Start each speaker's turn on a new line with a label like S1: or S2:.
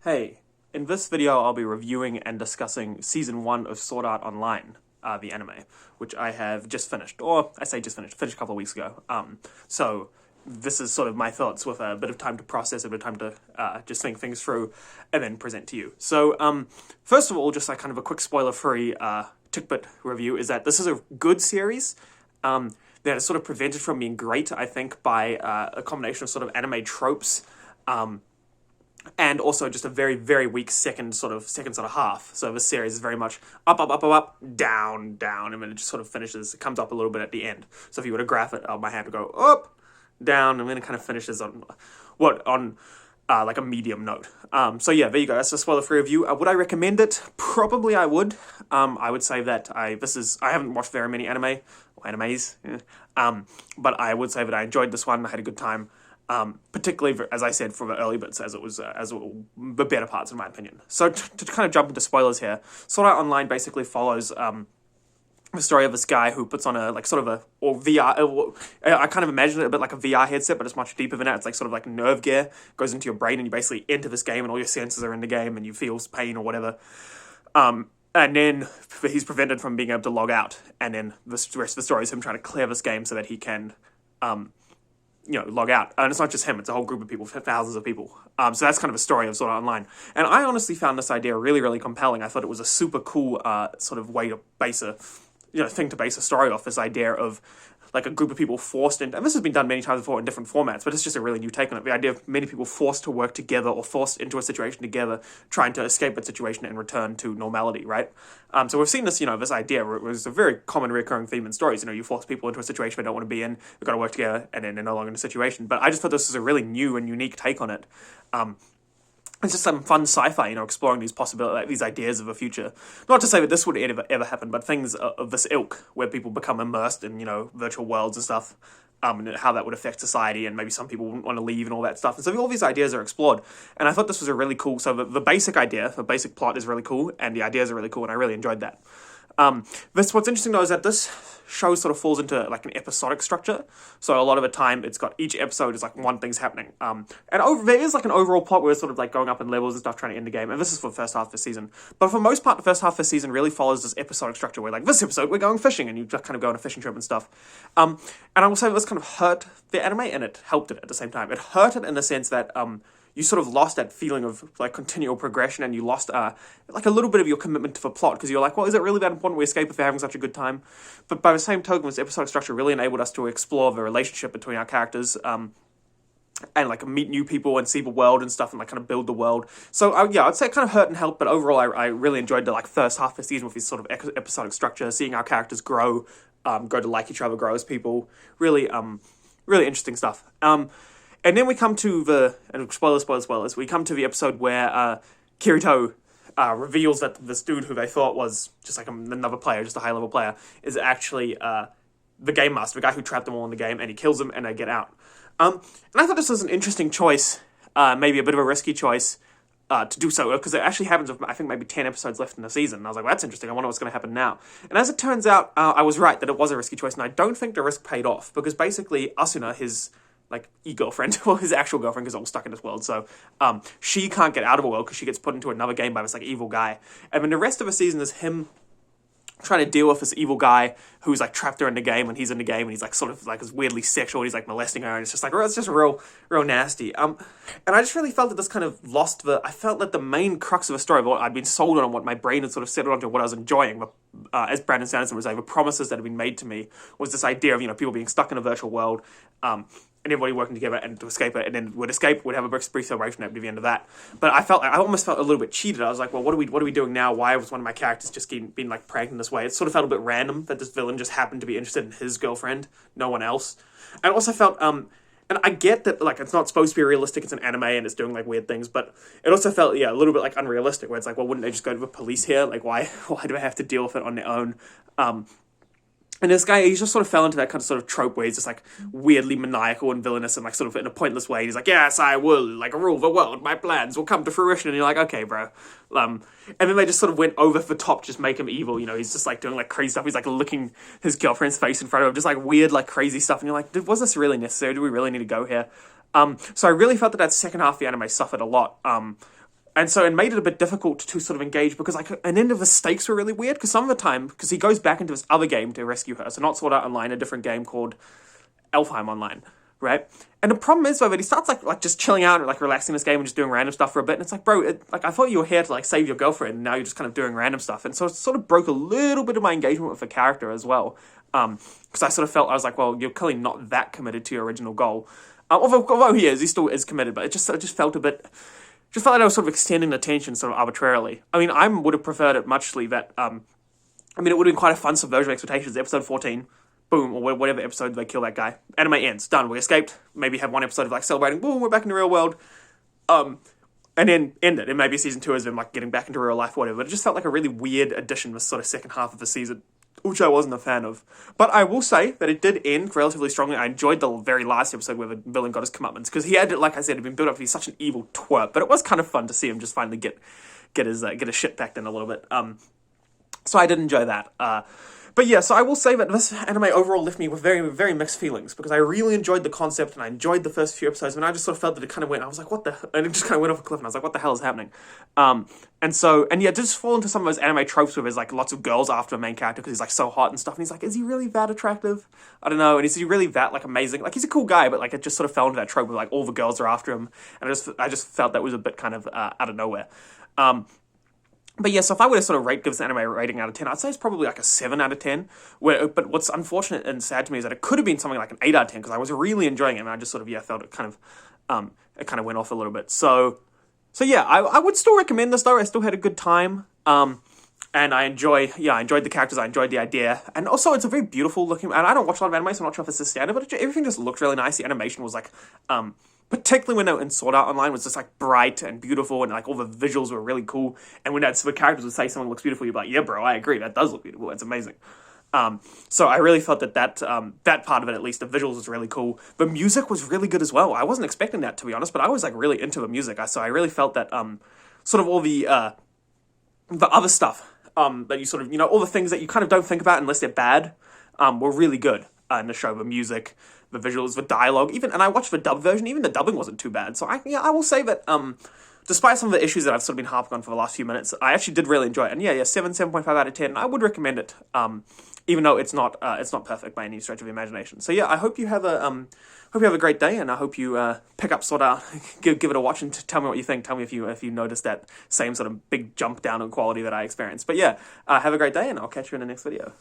S1: Hey, in this video I'll be reviewing and discussing Season 1 of Sword Art Online, the anime, which I have just finished, or I say just finished a couple of weeks ago. So this is sort of my thoughts with a bit of time to process, a bit of time to just think things through, and then present to you. So first of all, just like kind of a quick spoiler-free tick-bit review is that this is a good series. That is sort of prevented from being great, I think, by a combination of sort of anime tropes, and also just a very, very weak second sort of half. So this series is very much up, up, up, up, up, down, down, and then it just sort of finishes. It comes up a little bit at the end. So if you were to graph it, my hand would go up, down, and then it kind of finishes on like a medium note. So yeah, there you go. That's a spoiler-free review. Would I recommend it? Probably I would. I would say that I haven't watched very many animes, but I would say that I enjoyed this one. I had a good time. Particularly, as I said, for the early bits, as it was the better parts, in my opinion. So to kind of jump into spoilers here, Sword Art Online basically follows the story of this guy who puts on a VR. I kind of imagine it a bit like a VR headset, but it's much deeper than that. It's like sort of like nerve gear goes into your brain, and you basically enter this game, and all your senses are in the game, and you feel pain or whatever. And then he's prevented from being able to log out, and then the rest of the story is him trying to clear this game so that he can log out. And it's not just him, it's a whole group of people, thousands of people. So that's kind of a story of Sword Art Online. And I honestly found this idea really, really compelling. I thought it was a super cool sort of way to base a story off, this idea of like a group of people forced into, and this has been done many times before in different formats, but it's just a really new take on it. The idea of many people forced to work together or forced into a situation together, trying to escape that situation and return to normality, right? So we've seen this, this idea. It was a very common recurring theme in stories. You force people into a situation they don't want to be in, they've got to work together, and then they're no longer in a situation. But I just thought this was a really new and unique take on it. It's just some fun sci-fi, exploring these possibilities, these ideas of a future. Not to say that this would ever happen, but things of this ilk, where people become immersed in, virtual worlds and stuff, and how that would affect society, and maybe some people wouldn't want to leave and all that stuff. And so all these ideas are explored, and I thought this was a really cool, so the basic plot is really cool, and the ideas are really cool, and I really enjoyed that. What's interesting though is that this show sort of falls into like an episodic structure. So a lot of the time it's got each episode is like one thing's happening. There is like an overall plot where it's sort of like going up in levels and stuff trying to end the game. And this is for the first half of the season. But for the most part, the first half of the season really follows this episodic structure where like this episode we're going fishing and you just kind of go on a fishing trip and stuff. And I will say this kind of hurt the anime and it helped it at the same time. It hurt it in the sense that you sort of lost that feeling of like continual progression, and you lost like a little bit of your commitment to the plot, because you're like, well, is it really that important we escape if we're having such a good time? But by the same token, this episodic structure really enabled us to explore the relationship between our characters, and like meet new people and see the world and stuff, and like kind of build the world. So I'd say it kind of hurt and helped, but overall I really enjoyed the like first half of the season with this sort of episodic structure, seeing our characters grow to like each other, grow as people. Really interesting stuff. And then we come to spoilers, we come to the episode where Kirito reveals that this dude who they thought was just like another player, just a high-level player, is actually the game master, the guy who trapped them all in the game, and he kills them and they get out. And I thought this was an interesting choice, maybe a bit of a risky choice to do so, because it actually happens with, I think, maybe 10 episodes left in the season. And I was like, well, that's interesting, I wonder what's going to happen now. And as it turns out, I was right that it was a risky choice, and I don't think the risk paid off, because basically Asuna, his like e-girlfriend, or his actual girlfriend, because they're all stuck in this world, so she can't get out of a world because she gets put into another game by this like evil guy. And then the rest of the season is him trying to deal with this evil guy who's like trapped her in the game, and he's in the game, and he's like sort of like is weirdly sexual, and he's like molesting her, and it's just like it's just real nasty. And I just really felt that this kind of lost I felt that the main crux of the story, what I'd been sold on, what my brain had sort of settled onto, what I was enjoying, as Brandon Sanderson was saying, the promises that had been made to me was this idea of people being stuck in a virtual world, and everybody working together and to escape it, and then would escape, would have a brief celebration at the end of that. But I almost felt a little bit cheated. I was like, well, what are we doing now? Why was one of my characters just being like pranked in this way? It sort of felt a bit random that this villain just happened to be interested in his girlfriend, no one else. And I also felt, and I get that like it's not supposed to be realistic, it's an anime and it's doing like weird things, but it also felt a little bit like unrealistic, where it's like, well, wouldn't they just go to the police here? Like why do I have to deal with it on their own? And this guy, he just sort of fell into that kind of sort of trope where he's just like weirdly maniacal and villainous and like sort of in a pointless way. He's like, yes, I will like rule the world. My plans will come to fruition. And you're like, okay, bro. And then they just sort of went over the top, just make him evil. He's just like doing like crazy stuff. He's like licking his girlfriend's face in front of him, just like weird, like crazy stuff. And you're like, was this really necessary? Do we really need to go here? So I really felt that second half of the anime suffered a lot. And so it made it a bit difficult to sort of engage because like an end of the stakes were really weird because some of the time, because he goes back into this other game to rescue her, so not Sword Art Online, a different game called Elfheim Online, right? And the problem is though that he starts like just chilling out and like relaxing this game and just doing random stuff for a bit, and it's like, bro, like I thought you were here to like save your girlfriend, and now you're just kind of doing random stuff, and so it sort of broke a little bit of my engagement with the character as well, because I sort of felt I was like, well, you're clearly not that committed to your original goal, although he still is committed, but it just felt a bit. Just felt like I was sort of extending the tension sort of arbitrarily. I mean, I would have preferred it muchly that, I mean, it would have been quite a fun subversion of expectations. Episode 14, boom, or whatever episode they kill that guy. Anime ends, done, we escaped. Maybe have one episode of like celebrating, boom, we're back in the real world. And then end it. And maybe season 2 is them like getting back into real life, whatever. But it just felt like a really weird addition to this sort of second half of the season, which I wasn't a fan of. But I will say that it did end relatively strongly. I enjoyed the very last episode where the villain got his comeuppance, because he had, like I said, had been built up to be such an evil twerp, but it was kind of fun to see him just finally get his shit backed in a little bit. So I did enjoy that. But yeah, so I will say that this anime overall left me with very, very mixed feelings, because I really enjoyed the concept and I enjoyed the first few episodes, and I just sort of felt that it kind of went, I was like, what the, and it just kind of went off a cliff, and I was like, what the hell is happening? And yeah, just fall into some of those anime tropes where there's like lots of girls after a main character because he's like so hot and stuff, and he's like, is he really that attractive? I don't know, and is he really that like amazing? Like, he's a cool guy, but like it just sort of fell into that trope where like all the girls are after him, and I just felt that was a bit kind of out of nowhere. But yeah, so if I were to sort of give this anime a rating out of 10, I'd say it's probably like a 7 out of 10. But what's unfortunate and sad to me is that it could have been something like an 8 out of 10, because I was really enjoying it, and I just sort of, felt it kind of went off a little bit. So yeah, I would still recommend this though. I still had a good time. And I enjoyed the characters, I enjoyed the idea. And also, it's a very beautiful looking, and I don't watch a lot of anime, so I'm not sure if it's the standard, but everything just looked really nice. The animation was like, particularly when they were in Sword Art Online, was just like bright and beautiful, and like all the visuals were really cool. And when the characters would say someone looks beautiful, you'd be like, yeah, bro, I agree, that does look beautiful. It's amazing. So I really felt that part of it, at least, the visuals was really cool. The music was really good as well. I wasn't expecting that, to be honest, but I was like really into the music. So I really felt that sort of all the other stuff that you sort of, all the things that you kind of don't think about unless they're bad, were really good in the show. The music, the visuals, the dialogue, and I watched the dub version, even the dubbing wasn't too bad. So I will say that, despite some of the issues that I've sort of been harping on for the last few minutes, I actually did really enjoy it. And 7.5 out of 10, I would recommend it, even though it's not perfect by any stretch of the imagination. So yeah, I hope you have a great day, and I hope you pick up Sword Art, give it a watch, and tell me what you think. Tell me if you noticed that same sort of big jump down in quality that I experienced. But yeah, have a great day, and I'll catch you in the next video.